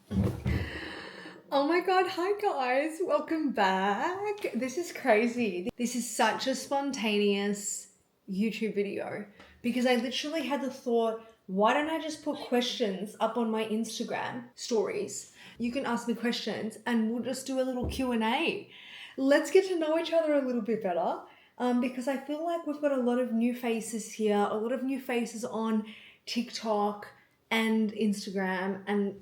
Oh my god, hi guys, welcome back. This is crazy. This is such a spontaneous YouTube video because I literally had the thought, why don't I just put questions up on my Instagram stories? You can ask me questions and we'll just do a little Q&A. Let's get to know each other a little bit better because I feel like we've got a lot of new faces here, a lot of new faces on TikTok and Instagram, and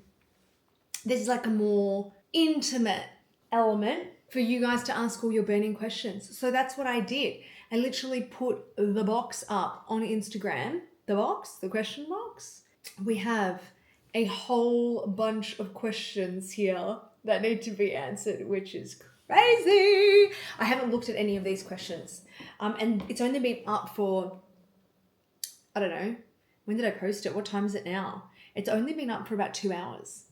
this is like a more intimate element for you guys to ask all your burning questions. So that's what I did. I literally put the box up on Instagram. The question box. We have a whole bunch of questions here that need to be answered, which is crazy. I haven't looked at any of these questions. And it's only been up for, I don't know, when did I post it? What time is it now? It's only been up for about 2 hours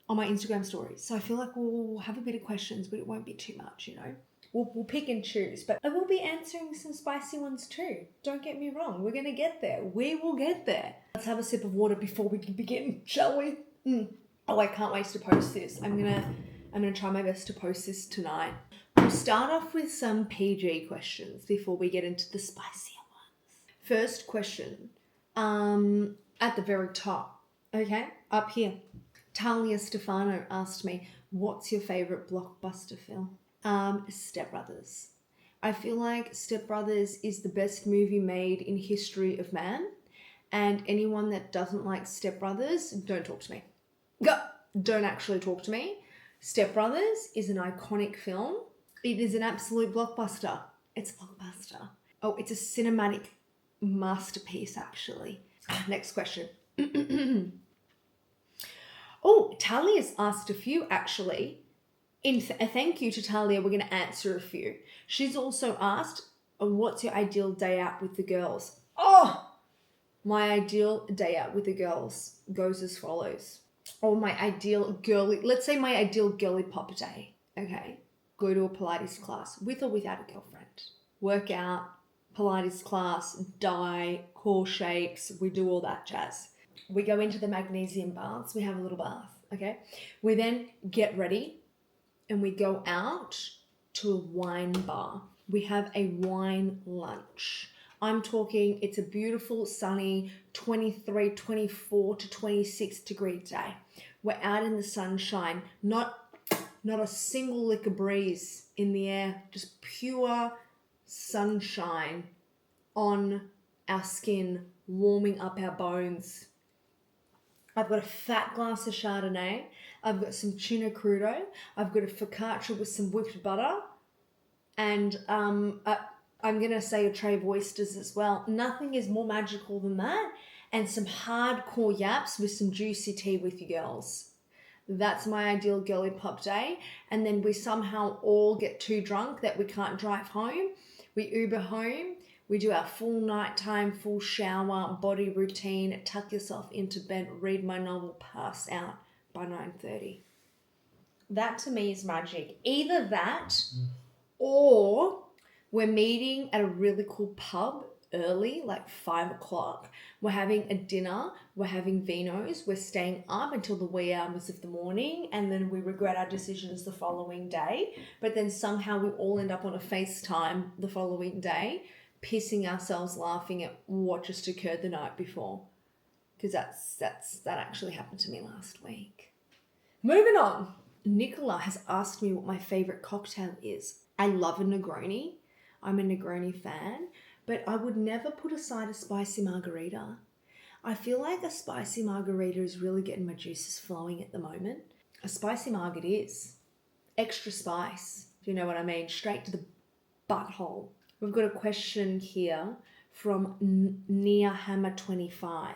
on my Instagram stories. So I feel like we'll have a bit of questions, but it won't be too much, you know. We'll pick and choose, but I will be answering some spicy ones too. Don't get me wrong. We're going to get there. We will get there. Let's have a sip of water before we can begin, shall we? Oh, I can't wait to post this. I'm going to try my best to post this tonight. We'll start off with some PG questions before we get into the spicier ones. First question, at the very top, okay, up here. Talia Stefano asked me, what's your favourite blockbuster film? Step Brothers. I feel like Step Brothers is the best movie made in history of man. And anyone that doesn't like Step Brothers, don't talk to me. Go! Don't actually talk to me. Step Brothers is an iconic film. It is an absolute blockbuster. It's a blockbuster. Oh, it's a cinematic masterpiece, actually. Next question. Oh, Talia's asked a few, actually. A thank you to Talia, we're going to answer a few. She's also asked, what's your ideal day out with the girls? Oh, my ideal day out with the girls goes as follows. Or my ideal girly, let's say my ideal girly pop day, okay? Go to a Pilates class with or without a girlfriend. Work out, Pilates class, dye, core shapes, we do all that jazz. We go into the magnesium baths, we have a little bath, okay? We then get ready and we go out to a wine bar. We have a wine lunch. I'm talking, it's a beautiful, sunny 23, 24 to 26 degree day. We're out in the sunshine, not a single lick of breeze in the air, just pure sunshine on our skin, warming up our bones. I've got a fat glass of Chardonnay. I've got some tuna crudo. I've got a focaccia with some whipped butter. And I'm going to say a tray of oysters as well. Nothing is more magical than that. And some hardcore yaps with some juicy tea with you girls. That's my ideal girly pop day. And then we somehow all get too drunk that we can't drive home. We Uber home. We do our full nighttime, full shower, body routine, tuck yourself into bed, read my novel, pass out by 9:30. That to me is magic. Either that or we're meeting at a really cool pub early, like 5 o'clock. We're having a dinner, we're having vinos, we're staying up until the wee hours of the morning, and then we regret our decisions the following day. But then somehow we all end up on a FaceTime the following day, pissing ourselves laughing at what just occurred the night before. Because that actually happened to me last week. Moving on. Nicola has asked me what my favourite cocktail is. I love a Negroni. I'm a Negroni fan, but I would never put aside a spicy margarita. I feel like a spicy margarita is really getting my juices flowing at the moment. A spicy marg it is. Extra spice, do you know what I mean? Straight to the butthole. We've got a question here from Nia Hammer 25.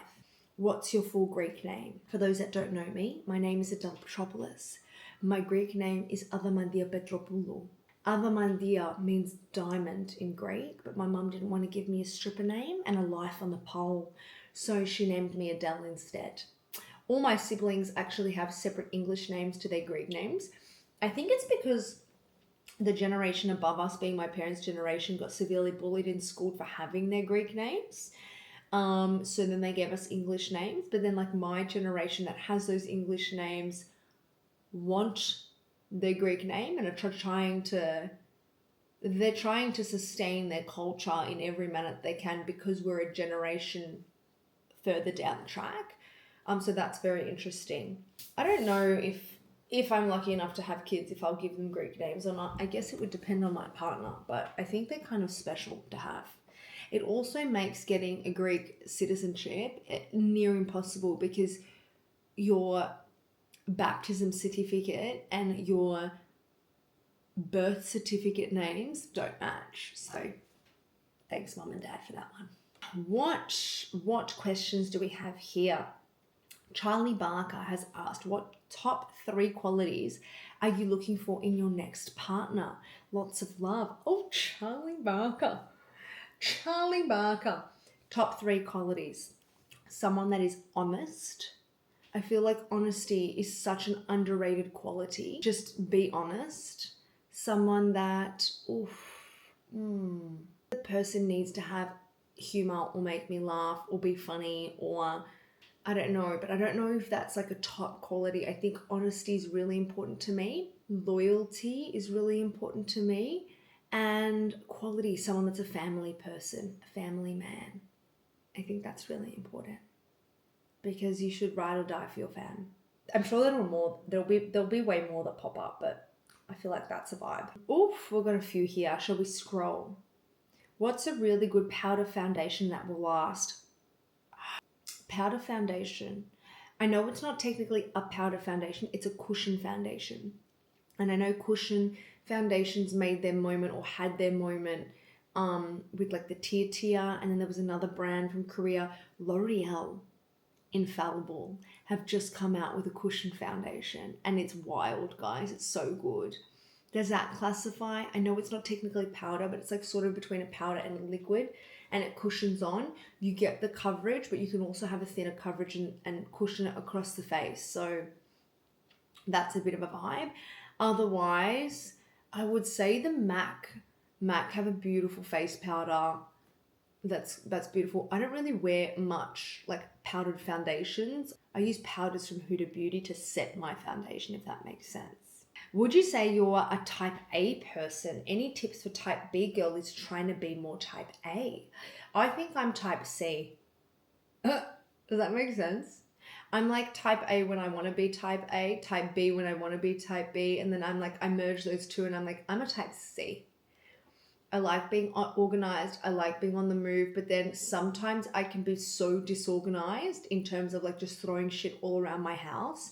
What's your full Greek name? For those that don't know me, my name is Adele Petropoulos. My Greek name is Adamandia Petropoulou. Adamandia means diamond in Greek, but my mum didn't want to give me a stripper name and a life on the pole, so she named me Adele instead. All my siblings actually have separate English names to their Greek names. I think it's because the generation above us, being my parents' generation, got severely bullied in school for having their Greek names. So then they gave us English names, but then like my generation that has those English names want their Greek name and are trying to sustain their culture in every manner they can because we're a generation further down the track. So that's very interesting. I don't know if I'm lucky enough to have kids, if I'll give them Greek names or not. I guess it would depend on my partner, but I think they're kind of special to have. It also makes getting a Greek citizenship near impossible because your baptism certificate and your birth certificate names don't match. So thanks, Mum and Dad, for that one. What questions do we have here? Charlie Barker has asked, what top 3 qualities are you looking for in your next partner? Lots of love. Oh, Charlie Barker. Top 3 qualities. Someone that is honest. I feel like honesty is such an underrated quality. Just be honest. Someone that, the person needs to have humor or make me laugh or be funny, or I don't know, but I don't know if that's like a top quality. I think honesty is really important to me. Loyalty is really important to me. And quality, someone that's a family person, a family man. I think that's really important because you should ride or die for your fam. I'm sure there'll be way more that pop up, but I feel like that's a vibe. Oof, we've got a few here. Shall we scroll? What's a really good powder foundation that will last? Powder foundation. I know it's not technically a powder foundation, it's a cushion foundation. And I know cushion foundations made their moment or had their moment with like the Tia, and then there was another brand from Korea, L'Oreal Infallible, have just come out with a cushion foundation, and it's wild, guys. It's so good. Does that classify? I know it's not technically powder, but it's like sort of between a powder and a liquid, and it cushions on. You get the coverage, but you can also have a thinner coverage and cushion it across the face. So that's a bit of a vibe. Otherwise, I would say the MAC have a beautiful face powder. That's beautiful. I don't really wear much like powdered foundations. I use powders from Huda Beauty to set my foundation, if that makes sense. Would you say you're a type A person? Any tips for type B girl is trying to be more type A? I think I'm type C. Does that make sense? I'm like type A when I want to be type A, type B when I want to be type B, and then I'm like, I merge those two and I'm like, I'm a type C. I like being organized. I like being on the move, but then sometimes I can be so disorganized in terms of like just throwing shit all around my house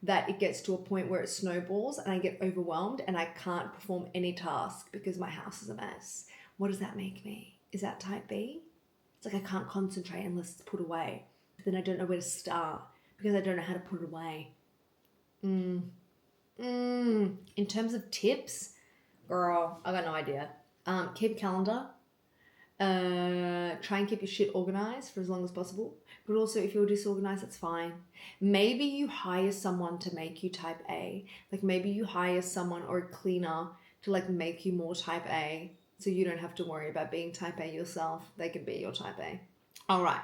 that it gets to a point where it snowballs and I get overwhelmed and I can't perform any task because my house is a mess. What does that make me? Is that type B? It's like I can't concentrate unless it's put away. Then I don't know where to start because I don't know how to put it away. In terms of tips, girl, I got no idea. Keep a calendar. Try and keep your shit organized for as long as possible. But also, if you're disorganized, that's fine. Maybe you hire someone to make you type A. Like maybe you hire someone or a cleaner to like make you more type A, so you don't have to worry about being type A yourself. They can be your type A. All right.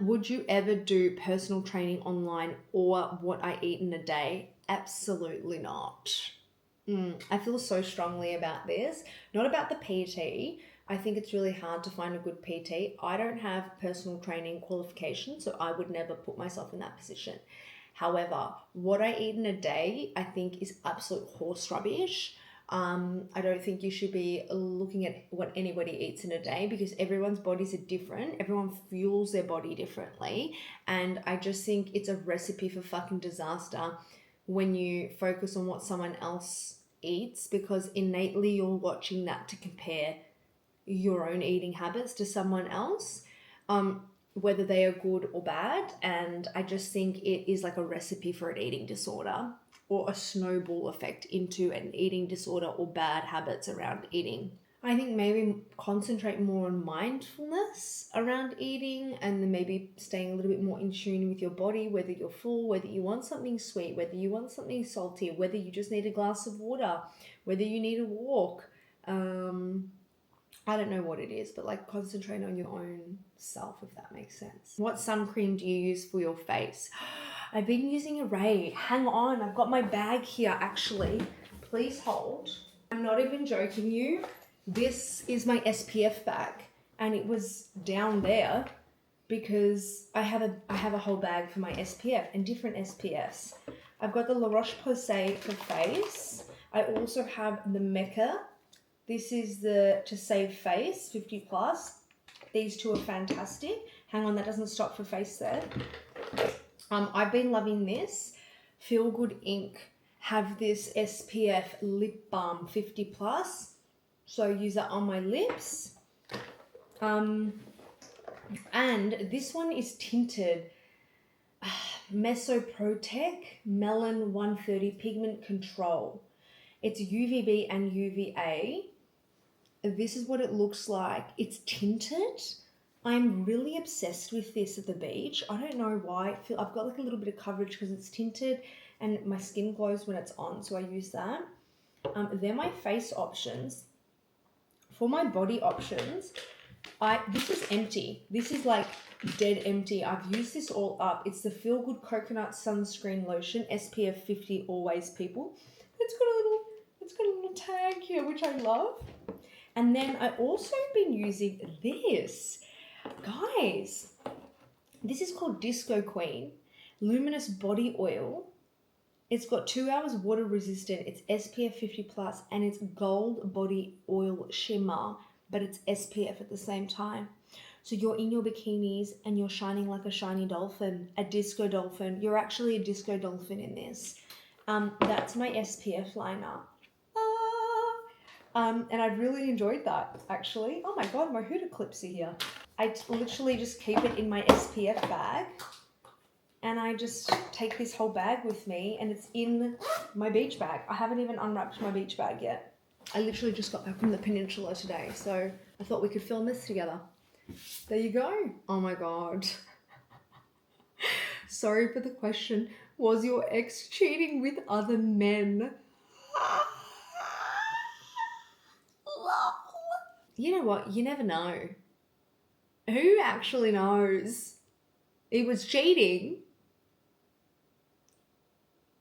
Would you ever do personal training online or what I eat in a day? Absolutely not. I feel so strongly about this. Not about the PT. I think it's really hard to find a good PT. I don't have personal training qualifications, so I would never put myself in that position. However, what I eat in a day, I think is absolute horse rubbish. I don't think you should be looking at what anybody eats in a day because everyone's bodies are different. Everyone fuels their body differently. And I just think it's a recipe for fucking disaster when you focus on what someone else eats, because innately you're watching that to compare your own eating habits to someone else, whether they are good or bad. And I just think it is like a recipe for an eating disorder or a snowball effect into an eating disorder or bad habits around eating. I think maybe concentrate more on mindfulness around eating and then maybe staying a little bit more in tune with your body, whether you're full, whether you want something sweet, whether you want something salty, whether you just need a glass of water, whether you need a walk. I don't know what it is, but like concentrate on your own self, if that makes sense. What sun cream do you use for your face? I've been using Array. Hang on, I've got my bag here actually. Please hold. I'm not even joking you. This is my SPF bag, and it was down there because I have a whole bag for my SPF and different SPFs. I've got the La Roche-Posay for face. I also have the Mecca. This is the To Save Face 50 plus. These two are fantastic. Hang on, that doesn't stop for face there. I've been loving this. Feel Good Ink have this SPF lip balm 50 plus. So I use that on my lips. And this one is tinted Mesoprotec Melon 130 Pigment Control. It's UVB and UVA. This is what it looks like. It's tinted. I'm really obsessed with this at the beach. I don't know why. I've got like a little bit of coverage because it's tinted and my skin glows when it's on, so I use that. They're my face options. For my body options, this is empty. This is like dead empty. I've used this all up. It's the Feel Good Coconut Sunscreen Lotion, SPF 50 always, people. It's got a little tag here, which I love. And then I also been using this. Guys, this is called Disco Queen Luminous Body Oil. It's got 2 hours water resistant. It's SPF 50 plus and it's gold body oil shimmer, but it's SPF at the same time. So you're in your bikinis and you're shining like a shiny dolphin, a disco dolphin. You're actually a disco dolphin in this. That's my SPF liner. And I really enjoyed that, actually. Oh my God, my Huda clips are here. I literally just keep it in my SPF bag. And I just take this whole bag with me and it's in my beach bag. I haven't even unwrapped my beach bag yet. I literally just got back from the peninsula today, so I thought we could film this together. There you go. Oh my God. Sorry for the question. Was your ex cheating with other men? You know what? You never know. Who actually knows? He was cheating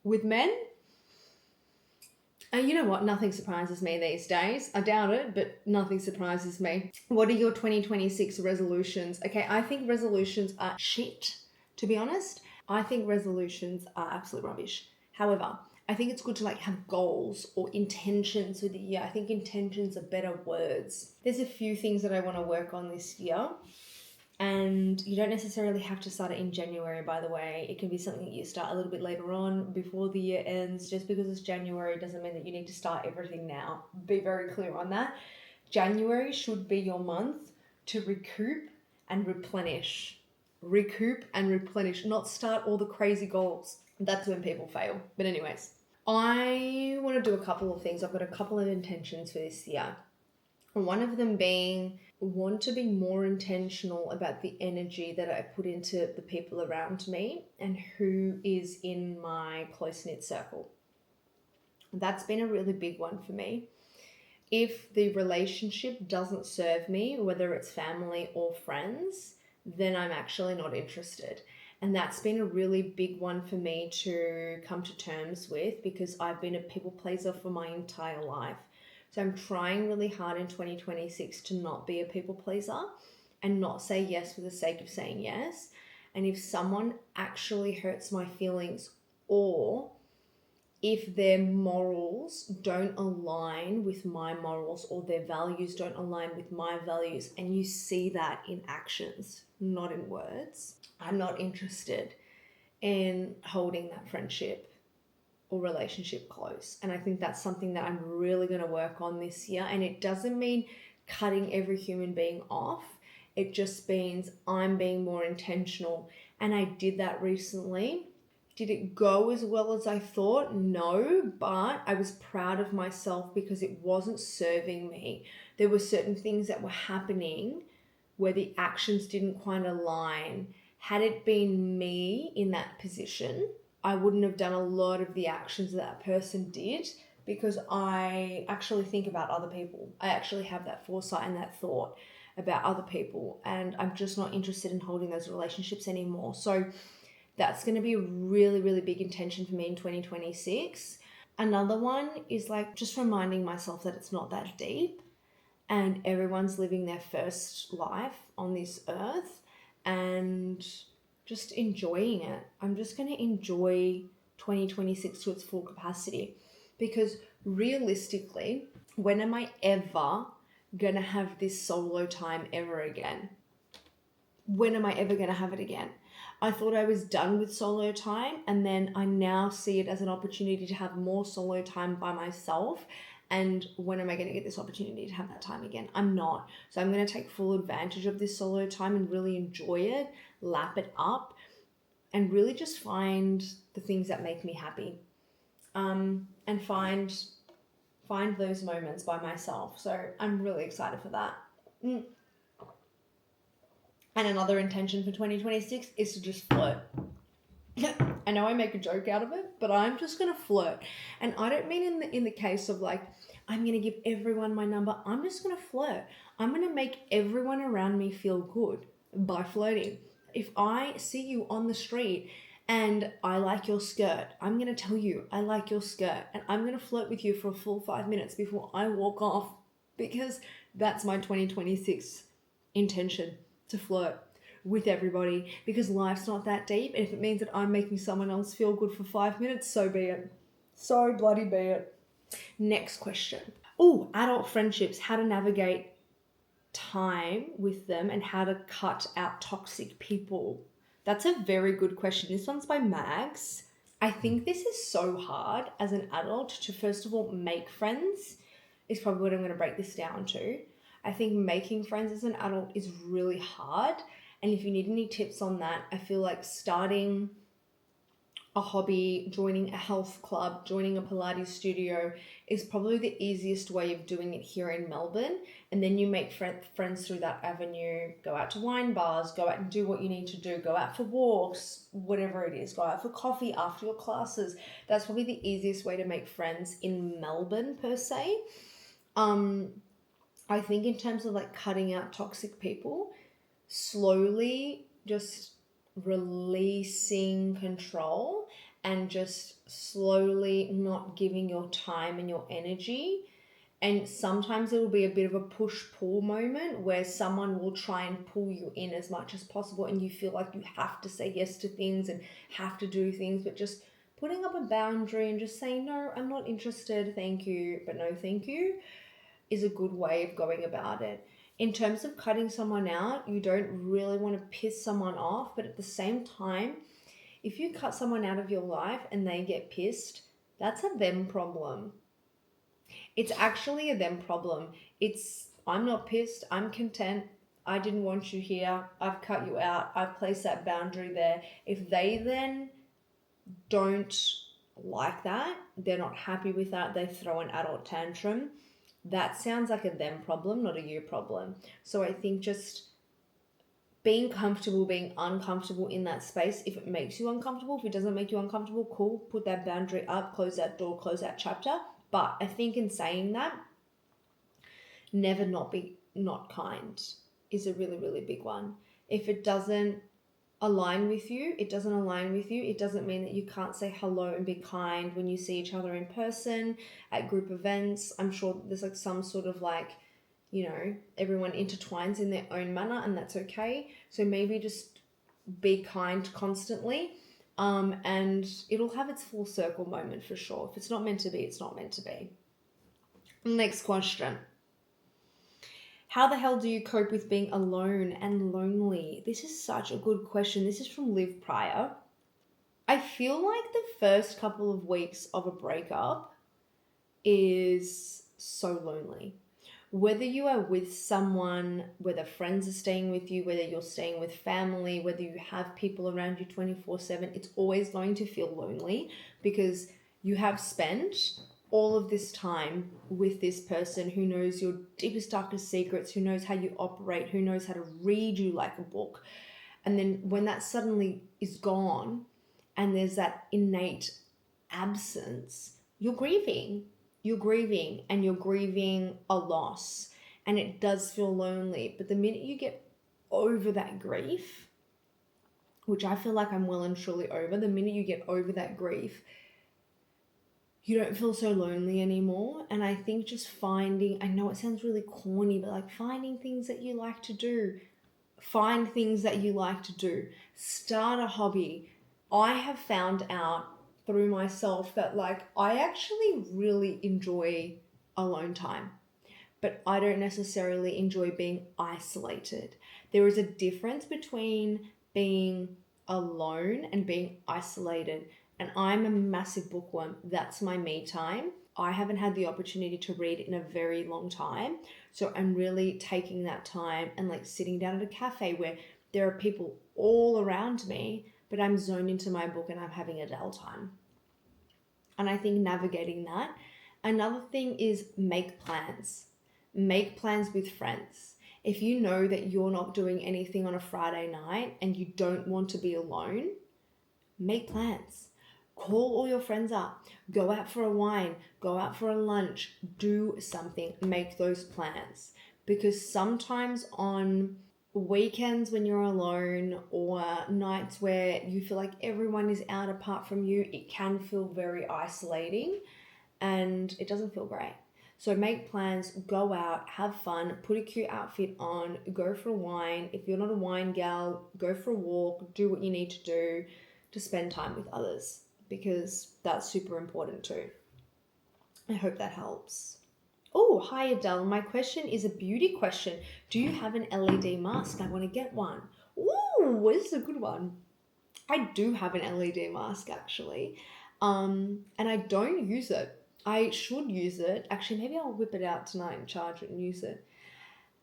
with men? And you know what? Nothing surprises me these days. I doubt it, but nothing surprises me. What are your 2026 resolutions? Okay, I think resolutions are shit, to be honest. I think resolutions are absolute rubbish. However, I think it's good to like have goals or intentions for the year. I think intentions are better words. There's a few things that I want to work on this year. And you don't necessarily have to start it in January, by the way. It can be something that you start a little bit later on before the year ends. Just because it's January doesn't mean that you need to start everything now. Be very clear on that. January should be your month to recoup and replenish. Recoup and replenish, not start all the crazy goals. That's when people fail. But anyways, I want to do a couple of things. I've got a couple of intentions for this year. One of them being, want to be more intentional about the energy that I put into the people around me and who is in my close-knit circle. That's been a really big one for me. If the relationship doesn't serve me, whether it's family or friends, then I'm actually not interested. And that's been a really big one for me to come to terms with because I've been a people pleaser for my entire life. So I'm trying really hard in 2026 to not be a people pleaser and not say yes for the sake of saying yes. And if someone actually hurts my feelings or if their morals don't align with my morals or their values don't align with my values, and you see that in actions, not in words, I'm not interested in holding that friendship or relationship close. And I think that's something that I'm really going to work on this year. And it doesn't mean cutting every human being off. It just means I'm being more intentional. And I did that recently. Did it go as well as I thought? No, but I was proud of myself because it wasn't serving me. There were certain things that were happening where the actions didn't quite align. Had it been me in that position, I wouldn't have done a lot of the actions that person did because I actually think about other people. I actually have that foresight and that thought about other people, and I'm just not interested in holding those relationships anymore. So That's going to be a really, really big intention for me in 2026. Another one is like just reminding myself that it's not that deep and everyone's living their first life on this earth and just enjoying it. I'm just going to enjoy 2026 to its full capacity, because realistically, when am I ever going to have this solo time ever again? When am I ever going to have it again? I thought I was done with solo time, and then I now see it as an opportunity to have more solo time by myself. And when am I going to get this opportunity to have that time again? I'm not. So I'm going to take full advantage of this solo time and really enjoy it, lap it up, and really just find the things that make me happy. And find those moments by myself. So I'm really excited for that. And another intention for 2026 is to just flirt. I know I make a joke out of it, but I'm just going to flirt. And I don't mean in the case of like, I'm going to give everyone my number. I'm just going to flirt. I'm going to make everyone around me feel good by flirting. If I see you on the street and I like your skirt, I'm going to tell you I like your skirt, and I'm going to flirt with you for a full 5 minutes before I walk off, because that's my 2026 intention, to flirt with everybody, because life's not that deep. And if it means that I'm making someone else feel good for 5 minutes, so be it. So bloody be it. Next question. Oh, adult friendships, how to navigate time with them and how to cut out toxic people. That's a very good question. This one's by Mags. I think this is so hard as an adult to, first of all, make friends, is probably what I'm going to break this down to. I think making friends as an adult is really hard. And if you need any tips on that, I feel like starting a hobby, joining a health club, joining a Pilates studio is probably the easiest way of doing it here in Melbourne. And then you make friends through that avenue, go out to wine bars, go out and do what you need to do, go out for walks, whatever it is, go out for coffee after your classes. That's probably the easiest way to make friends in Melbourne per se. I think in terms of like cutting out toxic people, slowly just releasing control and just slowly not giving your time and your energy. And sometimes it will be a bit of a push-pull moment where someone will try and pull you in as much as possible, and you feel like you have to say yes to things and have to do things, but just putting up a boundary and just saying, no, I'm not interested, thank you, but no thank you, is a good way of going about it. In terms of cutting someone out, you don't really want to piss someone off, but at the same time, if you cut someone out of your life and they get pissed, that's a them problem. It's actually a them problem. I'm not pissed, I'm content, I didn't want you here, I've cut you out, I've placed that boundary there. If they then don't like that, they're not happy with that, they throw an adult tantrum, that sounds like a them problem, not a you problem. So I think just being comfortable, being uncomfortable in that space. If it makes you uncomfortable, if it doesn't make you uncomfortable, cool, put that boundary up, close that door, close that chapter. But I think in saying that, never not kind is a really, really big one. If it doesn't align with you, it doesn't align with you. It doesn't mean that you can't say hello and be kind when you see each other in person, at group events. I'm sure there's like some sort of like, everyone intertwines in their own manner, and that's okay. So maybe just be kind constantly, and it'll have its full circle moment for sure. If it's not meant to be, it's not meant to be. Next question. How the hell do you cope with being alone and lonely? This is such a good question. This is from Liv Pryor. I feel like the first couple of weeks of a breakup is so lonely. Whether you are with someone, whether friends are staying with you, whether you're staying with family, whether you have people around you 24/7, it's always going to feel lonely, because you have spent all of this time with this person who knows your deepest, darkest secrets, who knows how you operate, who knows how to read you like a book. And then when that suddenly is gone and there's that innate absence, you're grieving and you're grieving a loss, and it does feel lonely. But the minute you get over that grief, which I feel like I'm well and truly over. The minute you get over that grief, you don't feel so lonely anymore. And I think just finding, I know it sounds really corny, but like finding things that you like to do. Find things that you like to do. Start a hobby. I have found out through myself that like I actually really enjoy alone time, but I don't necessarily enjoy being isolated. There is a difference between being alone and being isolated. And I'm a massive bookworm. That's my me time. I haven't had the opportunity to read in a very long time. So I'm really taking that time and like sitting down at a cafe where there are people all around me, but I'm zoned into my book and I'm having a dull time. And I think navigating that. Another thing is make plans. Make plans with friends. If you know that you're not doing anything on a Friday night and you don't want to be alone, make plans. Call all your friends up. Go out for a wine. Go out for a lunch. Do something. Make those plans. Because sometimes on weekends when you're alone or nights where you feel like everyone is out apart from you, it can feel very isolating and it doesn't feel great. So make plans, go out, have fun, put a cute outfit on, go for a wine. If you're not a wine gal, go for a walk, do what you need to do to spend time with others, because that's super important too. I hope that helps. Oh, hi Adele. My question is a beauty question. Do you have an LED mask? I want to get one. Ooh, this is a good one. I do have an LED mask actually. And I don't use it. I should use it. Actually, maybe I'll whip it out tonight and charge it and use it.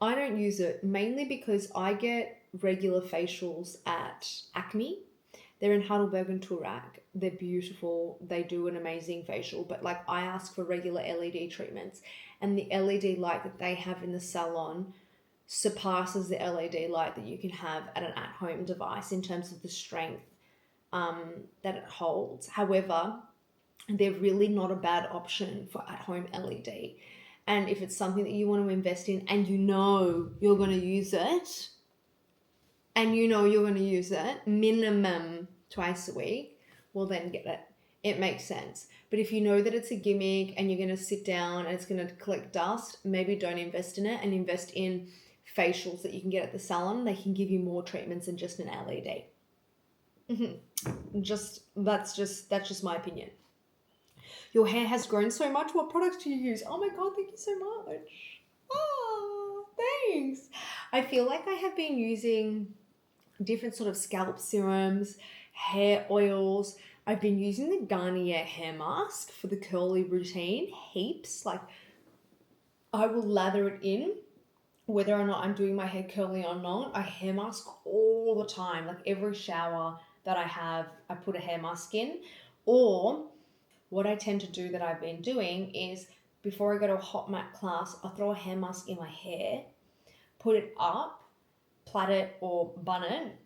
I don't use it mainly because I get regular facials at Acme. They're in Heidelberg and Turak. They're beautiful. They do an amazing facial. But like I ask for regular LED treatments, and the LED light that they have in the salon surpasses the LED light that you can have at an at-home device in terms of the strength that it holds. However, they're really not a bad option for at-home LED. And if it's something that you want to invest in and you know you're going to use it, minimum twice a week, well then get it. It makes sense. But if you know that it's a gimmick and you're going to sit down and it's going to collect dust, maybe don't invest in it and invest in facials that you can get at the salon. They can give you more treatments than just an LED. That's just my opinion. Your hair has grown so much. What products do you use? Oh my God, thank you so much. Oh, thanks. I feel like I have been using different sort of scalp serums, hair oils. I've been using the Garnier hair mask for the curly routine, heaps. Like I will lather it in, whether or not I'm doing my hair curly or not. I hair mask all the time. Like every shower that I have, I put a hair mask in. Or what I tend to do that I've been doing is before I go to a hot mat class, I'll throw a hair mask in my hair, put it up, plait it or bun it,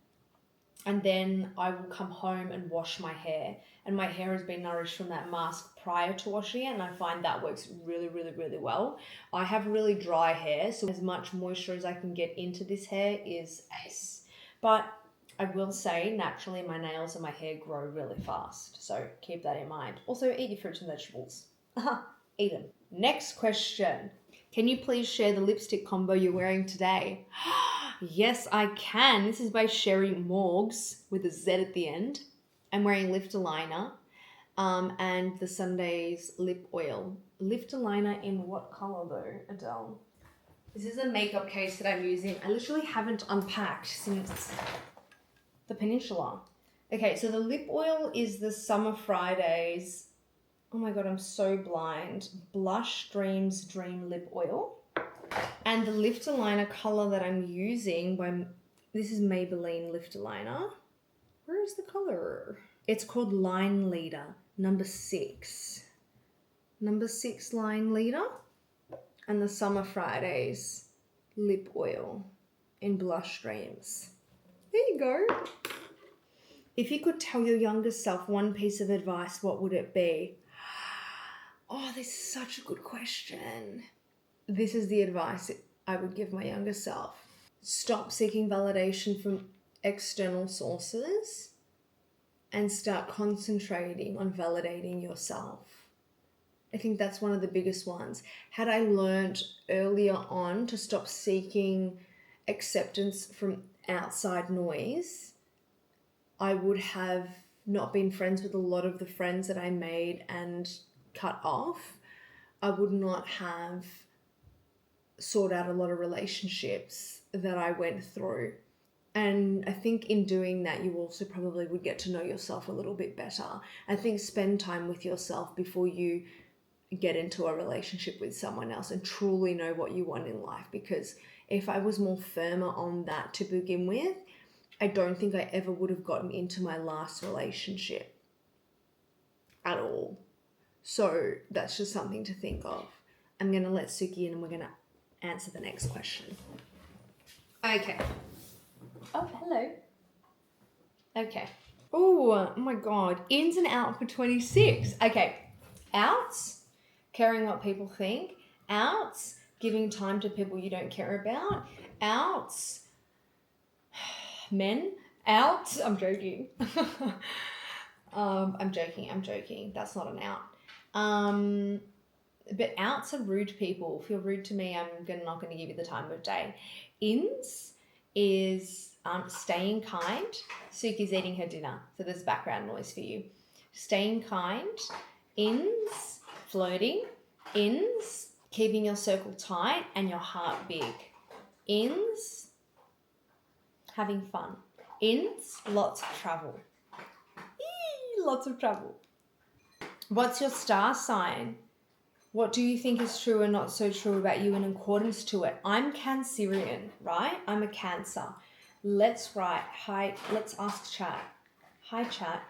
and then I will come home and wash my hair. And my hair has been nourished from that mask prior to washing it, and I find that works really, really, really well. I have really dry hair, so as much moisture as I can get into this hair is ace. But I will say, naturally, my nails and my hair grow really fast, so keep that in mind. Also, eat your fruits and vegetables. Eat them. Next question. Can you please share the lipstick combo you're wearing today? Yes, I can. This is by Sherry Morgs with a Z at the end. I'm wearing Lift Liner and the Sundays lip oil. Lift Liner in what color though, Adele? This is a makeup case that I'm using. I literally haven't unpacked since the Peninsula. Okay, so the lip oil is the Summer Fridays. Oh my God, I'm so blind. Blush Dreams Dream Lip Oil. And the Lifter Liner color that I'm using, this is Maybelline Lifter Liner. Where is the color? It's called Line Leader, number 6. Number 6 Line Leader. And the Summer Fridays Lip Oil in Blush Dreams. There you go. If you could tell your younger self one piece of advice, what would it be? Oh, this is such a good question. This is the advice I would give my younger self. Stop seeking validation from external sources and start concentrating on validating yourself. I think that's one of the biggest ones. Had I learned earlier on to stop seeking acceptance from outside noise, I would have not been friends with a lot of the friends that I made and cut off. I would not have sought out a lot of relationships that I went through. And I think in doing that, you also probably would get to know yourself a little bit better. I think spend time with yourself before you get into a relationship with someone else and truly know what you want in life. Because if I was more firmer on that to begin with, I don't think I ever would have gotten into my last relationship at all. So that's just something to think of. I'm going to let Suki in and we're going to answer the next question. Okay. Oh, hello. Okay. Oh my God. Ins and out for 26. Okay. Outs, caring what people think. Outs, giving time to people you don't care about. Outs, men. Outs, I'm joking. I'm joking. That's not an out. But outs are rude people. If you're rude to me, I'm not going to give you the time of day. Ins is staying kind. Suki's eating her dinner, so there's background noise for you. Staying kind. Ins, flirting. Ins, keeping your circle tight and your heart big. Ins, having fun. Ins, lots of travel. Lots of travel. What's your star sign? What do you think is true and not so true about you in accordance to it? I'm Cancerian, right? I'm a Cancer. Let's write. Hi, let's ask chat. Hi, chat.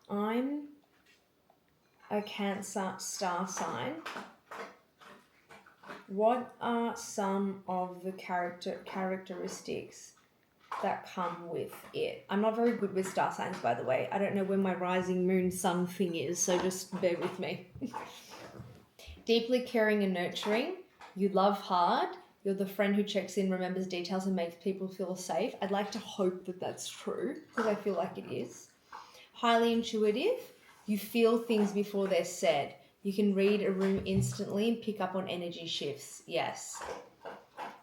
I'm a Cancer star sign. What are some of the characteristics that come with it? I'm not very good with star signs, by the way. I don't know where my rising moon sun thing is, so just bear with me. Deeply caring and nurturing. You love hard. You're the friend who checks in, remembers details, and makes people feel safe. I'd like to hope that that's true, because I feel like it is. Highly intuitive. You feel things before they're said. You can read a room instantly and pick up on energy shifts. Yes.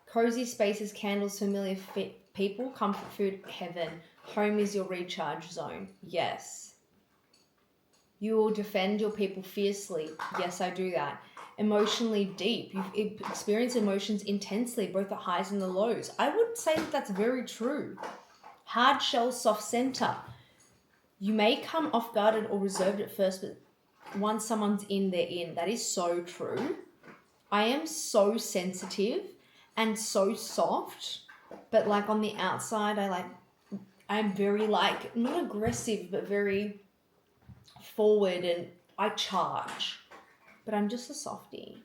Cozy spaces, candles, familiar people, comfort food, heaven. Home is your recharge zone. Yes. You will defend your people fiercely. Yes, I do that. Emotionally deep. You've experienced emotions intensely, both the highs and the lows. I would say that that's very true. Hard shell, soft center. You may come off guarded or reserved at first, but once someone's in, they're in. That is so true. I am so sensitive and so soft, but like on the outside, I'm very like, not aggressive, but very forward, and I charge. But I'm just a softie.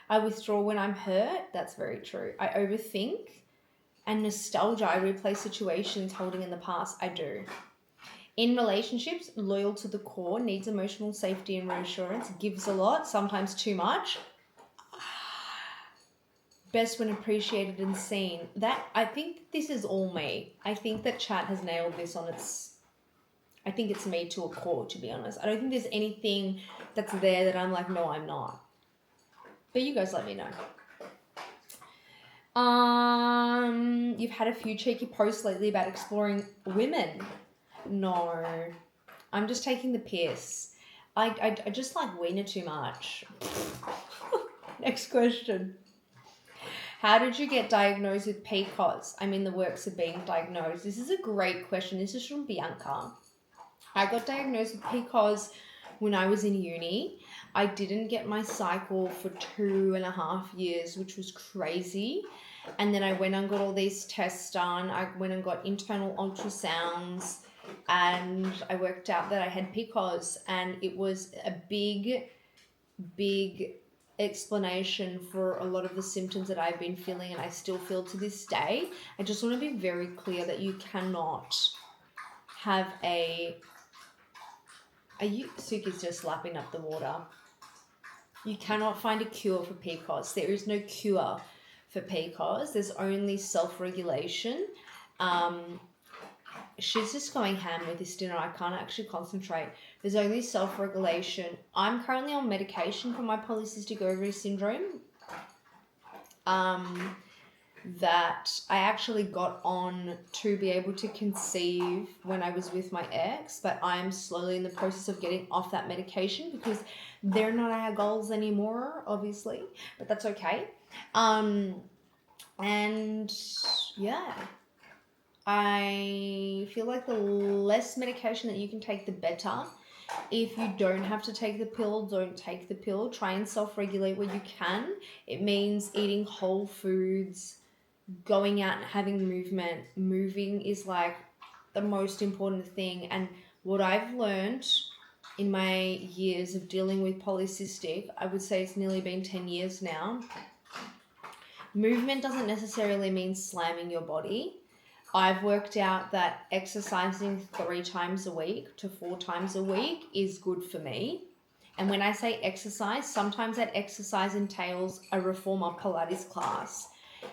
I withdraw when I'm hurt. That's very true. I overthink. And nostalgia. I replay situations holding in the past. I do. In relationships, loyal to the core, needs emotional safety and reassurance, gives a lot, sometimes too much. Best when appreciated and seen. I think this is all me. I think that chat has nailed this on its... I think it's me to a core, to be honest. I don't think there's anything that's there that I'm like, no, I'm not. But you guys let me know. You've had a few cheeky posts lately about exploring women. No, I'm just taking the piss. I just like wiener too much. Next question. How did you get diagnosed with PCOS? I'm in the works of being diagnosed. This is a great question. This is from Bianca. I got diagnosed with PCOS when I was in uni. I didn't get my cycle for 2.5 years, which was crazy. And then I went and got all these tests done. I went and got internal ultrasounds, and I worked out that I had PCOS, and it was a big explanation for a lot of the symptoms that I've been feeling and I still feel to this day. I just want to be very clear that you cannot have Suki's just lapping up the water. You cannot find a cure for PCOS. There is no cure for PCOS. There's only self-regulation. she's just going ham with this dinner. I can't actually concentrate. There's only self-regulation. I'm currently on medication for my polycystic ovary syndrome. That I actually got on to be able to conceive when I was with my ex, but I'm slowly in the process of getting off that medication because they're not our goals anymore, obviously, but that's okay. And yeah, I feel like the less medication that you can take, the better. If you don't have to take the pill, don't take the pill. Try and self-regulate where you can. It means eating whole foods, going out and having movement. Moving is like the most important thing. And what I've learned in my years of dealing with polycystic, I would say it's nearly been 10 years now. Movement doesn't necessarily mean slamming your body. I've worked out that exercising 3 times a week to 4 times a week is good for me. And when I say exercise, sometimes that exercise entails a reformer Pilates class.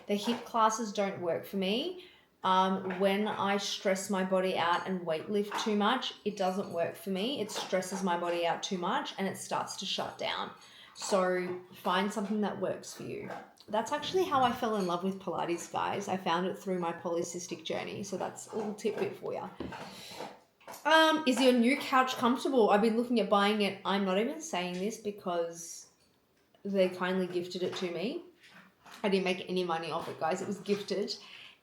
The HIIT classes don't work for me. When I stress my body out and weight lift too much, it doesn't work for me. It stresses my body out too much and it starts to shut down. So find something that works for you. That's actually how I fell in love with Pilates, guys. I found it through my polycystic journey. So that's a little tidbit for you. Is your new couch comfortable? I've been looking at buying it. I'm not even saying this because they kindly gifted it to me. I didn't make any money off it, guys. It was gifted.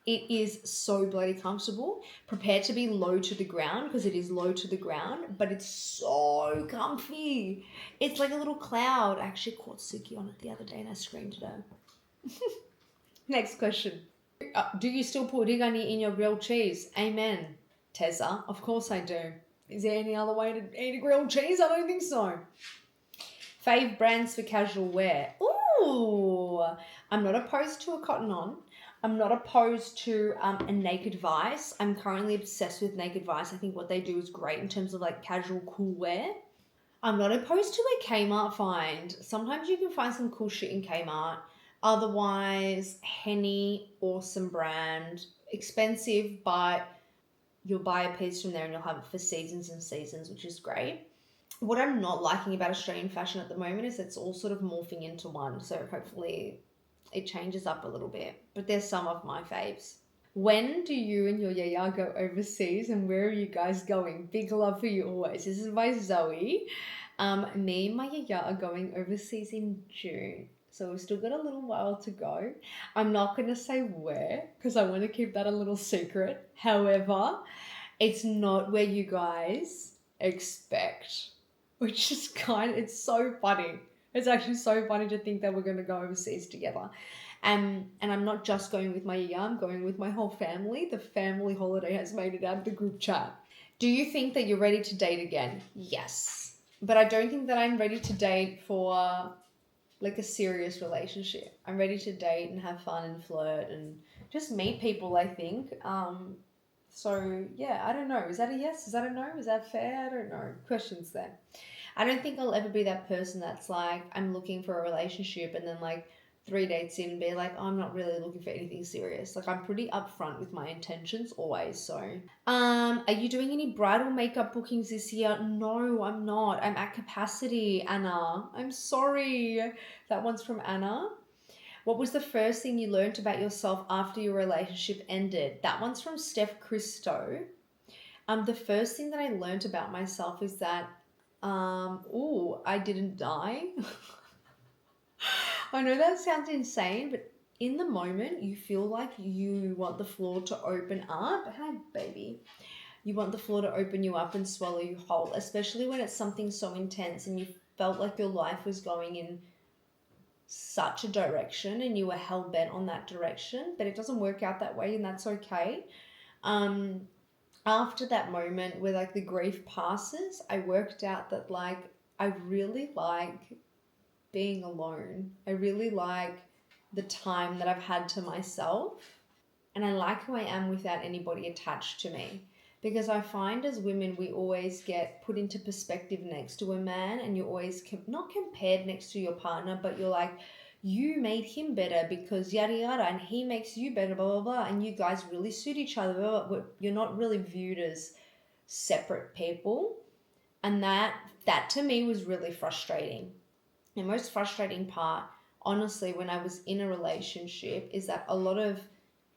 It is so bloody comfortable. Prepare to be low to the ground because it is low to the ground, but it's so comfy. It's like a little cloud. I actually caught Suki on it the other day and I screamed at her. Next question. Do you still put rigani in your grilled cheese? Amen, Tessa. Of course I do. Is there any other way to eat a grilled cheese? I don't think so. Fave brands for casual wear. Ooh, I'm not opposed to a Cotton On. I'm not opposed to a Naked Vice. I'm currently obsessed with Naked Vice. I think what they do is great in terms of like casual cool wear. I'm not opposed to a Kmart find. Sometimes you can find some cool shit in Kmart. Otherwise, Henny, awesome brand. Expensive, but you'll buy a piece from there and you'll have it for seasons and seasons, which is great. What I'm not liking about Australian fashion at the moment is it's all sort of morphing into one. So hopefully it changes up a little bit. But there's some of my faves. When do you and your yaya go overseas and where are you guys going? Big love for you always. This is by Zoe. Me and my yaya are going overseas in June. So we've still got a little while to go. I'm not going to say where because I want to keep that a little secret. However, it's not where you guys expect, which is it's so funny. It's actually so funny to think that we're going to go overseas together. And I'm not just going with my yaya, I'm going with my whole family. The family holiday has made it out of the group chat. Do you think that you're ready to date again? Yes. But I don't think that I'm ready to date for like a serious relationship. I'm ready to date and have fun and flirt and just meet people, I think. So yeah, I don't know. Is that a yes? Is that a no? Is that fair? I don't know. Questions there. I don't think I'll ever be that person that's like, I'm looking for a relationship and then like 3 dates in and be like, oh, I'm not really looking for anything serious. Like I'm pretty upfront with my intentions always. So, are you doing any bridal makeup bookings this year? No, I'm not. I'm at capacity, Anna. I'm sorry. That one's from Anna. What was the first thing you learned about yourself after your relationship ended? That one's from Steph Christo. The first thing that I learned about myself is that, I didn't die. I know that sounds insane, but in the moment, you feel like you want the floor to open up. Hi, baby. You want the floor to open you up and swallow you whole, especially when it's something so intense and you felt like your life was going in such a direction and you were hell-bent on that direction, but it doesn't work out that way and that's okay. After that moment where like the grief passes, I worked out that like I really like being alone. I really like the time that I've had to myself and I like who I am without anybody attached to me, because I find as women we always get put into perspective next to a man and you're always not compared next to your partner, but you're like you made him better because yada yada, and he makes you better, blah blah blah, and you guys really suit each other, blah, blah, blah. You're not really viewed as separate people. And that to me was really frustrating. The most frustrating part, honestly, when I was in a relationship, is that a lot of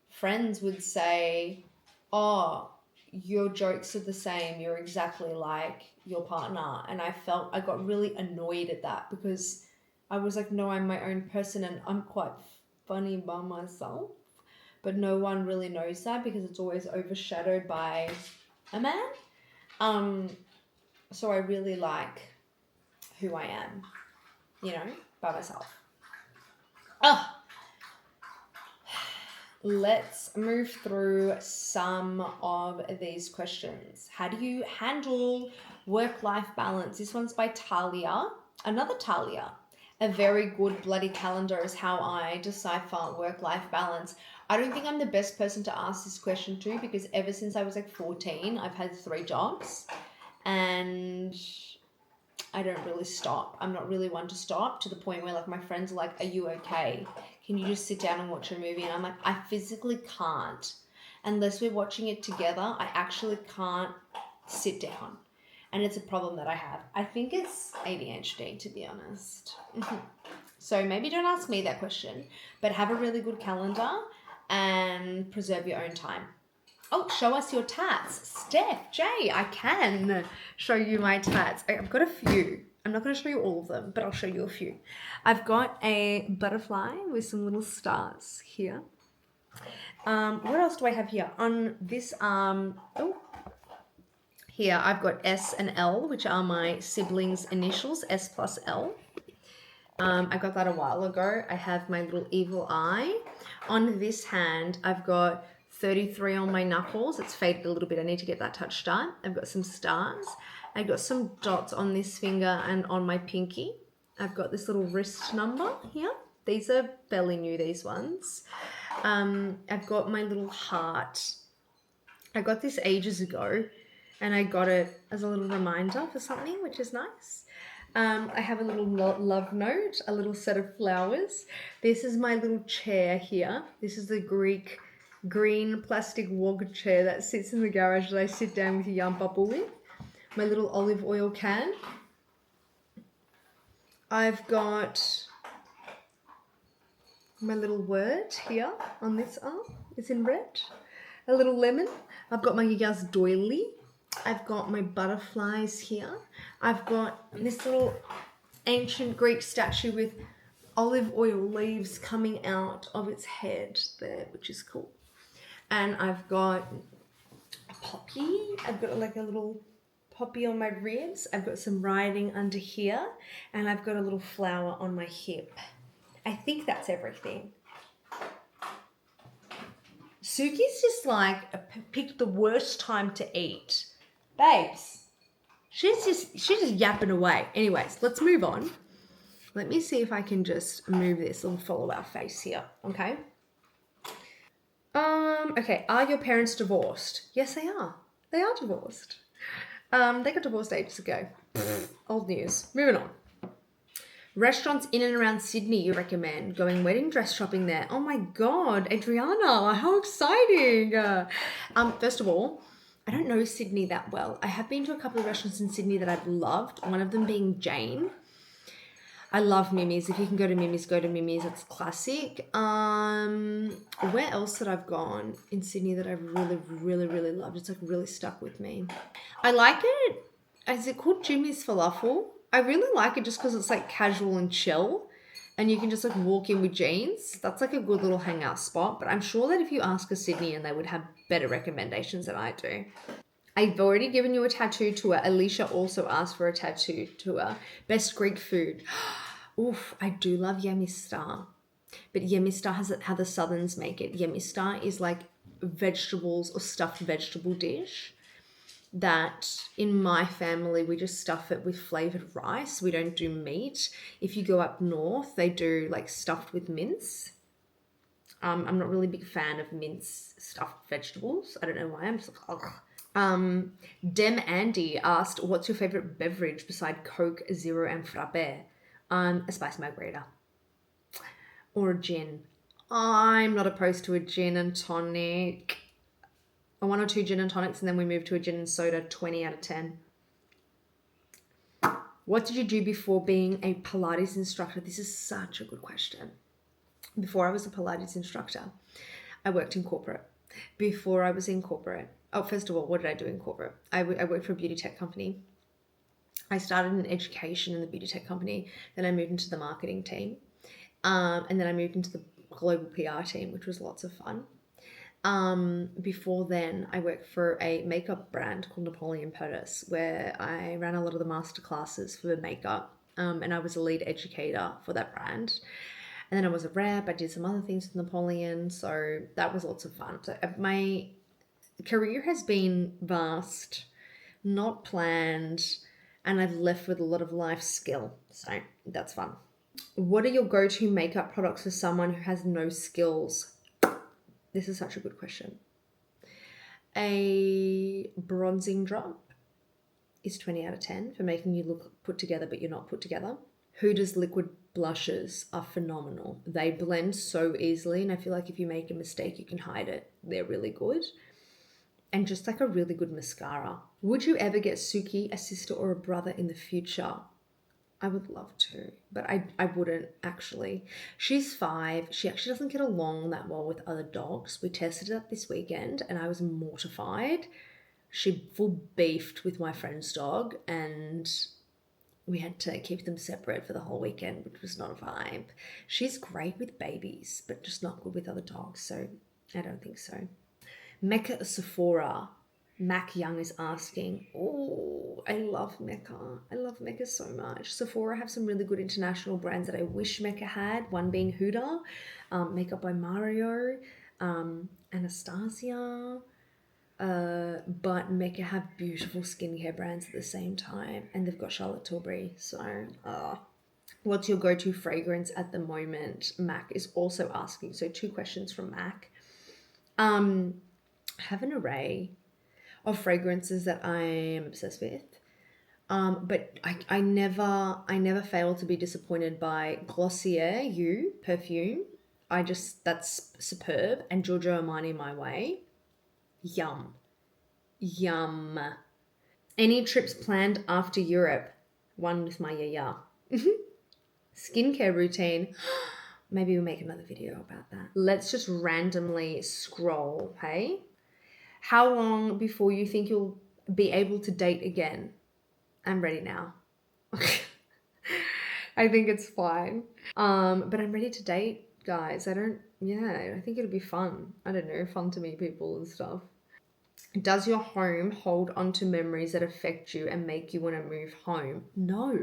friends would say, oh, your jokes are the same, you're exactly like your partner. And I got really annoyed at that, because I was like, no, I'm my own person and I'm quite funny by myself. But no one really knows that, because it's always overshadowed by a man. So I really like who I am, by myself. Oh, let's move through some of these questions. How do you handle work-life balance? This one's by Talia. Another Talia. A very good bloody calendar is how I decipher work-life balance. I don't think I'm the best person to ask this question to, because ever since I was like 14, I've had 3 jobs and I don't really stop. I'm not really one to stop, to the point where like my friends are like, are you okay? Can you just sit down and watch a movie? And I'm like, I physically can't. Unless we're watching it together, I actually can't sit down. And it's a problem that I have. I think it's ADHD, to be honest. So maybe don't ask me that question, but have a really good calendar and preserve your own time. Oh, show us your tats. Steph, Jay, I can show you my tats. I've got a few. I'm not going to show you all of them, but I'll show you a few. I've got a butterfly with some little stars here. What else do I have here? On this arm, here I've got S and L, which are my siblings' initials, S plus L. I got that a while ago. I have my little evil eye. On this hand, I've got 33 on my knuckles. It's faded a little bit. I need to get that touched up. I've got some stars. I've got some dots on this finger and on my pinky. I've got this little wrist number here. These are fairly new, these ones. I've got my little heart. I got this ages ago and I got it as a little reminder for something, which is nice. I have a little love note, a little set of flowers. This is my little chair here. This is the Greek green plastic wog chair that sits in the garage that I sit down with a yum bubble with. My little olive oil can. I've got my little word here on this arm. It's in red. A little lemon. I've got my Yas doily. I've got my butterflies here. I've got this little ancient Greek statue with olive oil leaves coming out of its head there, which is cool. And I've got a poppy. I've got like a little poppy on my ribs. I've got some writing under here. And I've got a little flower on my hip. I think that's everything. Suki's just like picked the worst time to eat. Babes, she's just yapping away. Anyways, let's move on. Let me see if I can just move this and follow our face here. Okay. Okay. Are your parents divorced? Yes, they are. They are divorced. They got divorced ages ago. Old news. Moving on. Restaurants in and around Sydney you recommend going wedding dress shopping there. Oh my God, Adriana, how exciting. First of all, I don't know Sydney that well. I have been to a couple of restaurants in Sydney that I've loved, one of them being Jane. I love Mimi's. If you can go to Mimi's, go to Mimi's. It's classic. Where else that I've gone in Sydney that I've really, really, really loved? It's like really stuck with me. I like it. Is it called Jimmy's Falafel? I really like it just because it's like casual and chill. And you can just like walk in with jeans. That's like a good little hangout spot. But I'm sure that if you ask a Sydneyan, they would have better recommendations than I do. I've already given you a tattoo tour. Alicia also asked for a tattoo tour. Best Greek food. Oof, I do love Yemistar. But Yemistar has how the Southerns make it. Yemistar is like vegetables or stuffed vegetable dish that in my family, we just stuff it with flavored rice. We don't do meat. If you go up north, they do like stuffed with mince. I'm not really a big fan of mince stuffed vegetables. I don't know why. I'm just like, ugh. Dem Andy asked, what's your favorite beverage beside Coke, Zero, and Frappe? A spice margarita. or a gin? I'm not opposed to a gin and tonic. One or two gin and tonics, and then we move to a gin and soda, 20 out of 10. What did you do before being a Pilates instructor? This is such a good question. Before I was a Pilates instructor, I worked in corporate. Before I was in corporate, first of all, what did I do in corporate? I worked for a beauty tech company. I started in education in the beauty tech company. Then I moved into the marketing team. And then I moved into the global PR team, which was lots of fun. Before then, I worked for a makeup brand called Napoleon Purtis, where I ran a lot of the master classes for makeup. And I was a lead educator for that brand. And then I was a rep. I did some other things with Napoleon. So that was lots of fun. So my career has been vast, not planned, and I've left with a lot of life skill. So that's fun. What are your go-to makeup products for someone who has no skills? This is such a good question. A bronzing drop is 20 out of 10 for making you look put together, but you're not put together. Huda's liquid blushes are phenomenal. They blend so easily, and I feel like if you make a mistake, you can hide it. They're really good. And just like a really good mascara. Would you ever get Suki a sister or a brother in the future? I would love to, but I wouldn't actually. She's 5. She actually doesn't get along that well with other dogs. We tested it up this weekend and I was mortified. She full beefed with my friend's dog and we had to keep them separate for the whole weekend, which was not a vibe. She's great with babies, but just not good with other dogs, so I don't think so. Mecca or Sephora? Mac Young is asking. Oh, I love Mecca. I love Mecca so much. Sephora have some really good international brands that I wish Mecca had. One being Huda, Makeup by Mario, Anastasia. But Mecca have beautiful skincare brands at the same time. And they've got Charlotte Tilbury. So, what's your go-to fragrance at the moment? Mac is also asking. So 2 questions from Mac. I have an array of fragrances that I'm obsessed with. But I never fail to be disappointed by Glossier You perfume. That's superb. And Giorgio Armani My Way. Yum. Any trips planned after Europe? One with my yaya. Skincare routine. Maybe we'll make another video about that. Let's just randomly scroll, hey? How long before you think you'll be able to date again? I'm ready now. I think it's fine. But I'm ready to date, guys. I think it'll be fun. I don't know, fun to meet people and stuff. Does your home hold onto memories that affect you and make you want to move home? No,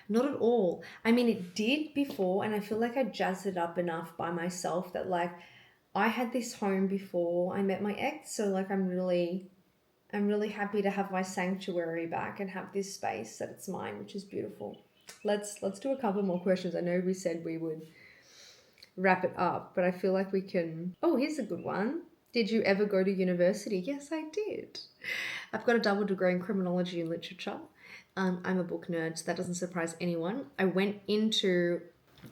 not at all. I mean, it did before, and I feel like I jazzed it up enough by myself that like, I had this home before I met my ex, so like I'm really happy to have my sanctuary back and have this space that it's mine, which is beautiful. Let's do a couple more questions. I know we said we would wrap it up, but I feel like we can. Oh, here's a good one. Did you ever go to university? Yes, I did. I've got a double degree in criminology and literature. I'm a book nerd, so that doesn't surprise anyone. I went into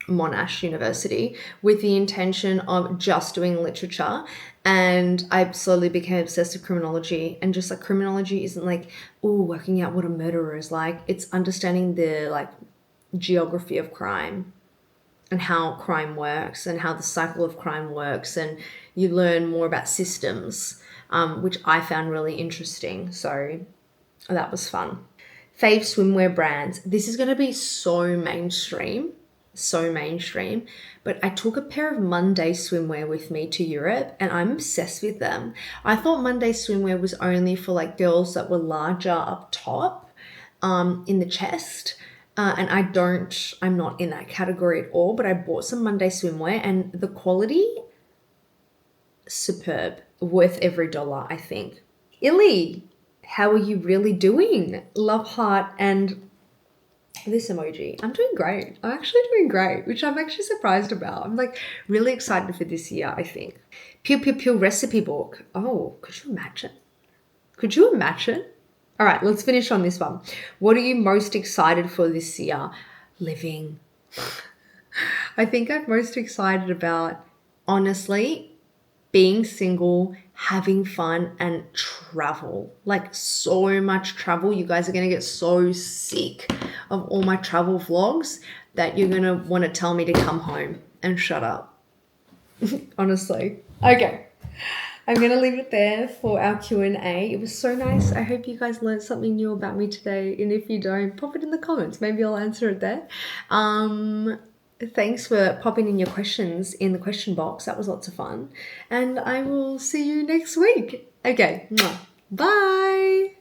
Monash University with the intention of just doing literature, and I slowly became obsessed with criminology. And just like criminology isn't like working out what a murderer is like, it's understanding the like geography of crime and how crime works and how the cycle of crime works, and you learn more about systems, which I found really interesting. So that was fun. Fave swimwear brands. This is going to be so mainstream, but I took a pair of Monday swimwear with me to Europe and I'm obsessed with them. I thought Monday swimwear was only for like girls that were larger up top, in the chest. And I'm not in that category at all, but I bought some Monday swimwear and the quality, superb, worth every dollar, I think. Illy, how are you really doing? Love heart and this emoji. I'm doing great. I'm actually doing great, which I'm actually surprised about. I'm like really excited for this year, I think. Pew recipe book. Oh, could you imagine? All right, let's finish on this one. What are you most excited for this year? Living. I think I'm most excited about, honestly, being single, having fun, and travel. Like, so much travel. You guys are going to get so sick of all my travel vlogs that you're going to want to tell me to come home and shut up. Honestly. Okay. I'm going to leave it there for our Q&A. It was so nice. I hope you guys learned something new about me today. And if you don't, pop it in the comments. Maybe I'll answer it there. Thanks for popping in your questions in the question box. That was lots of fun. And I will see you next week. Okay. Bye.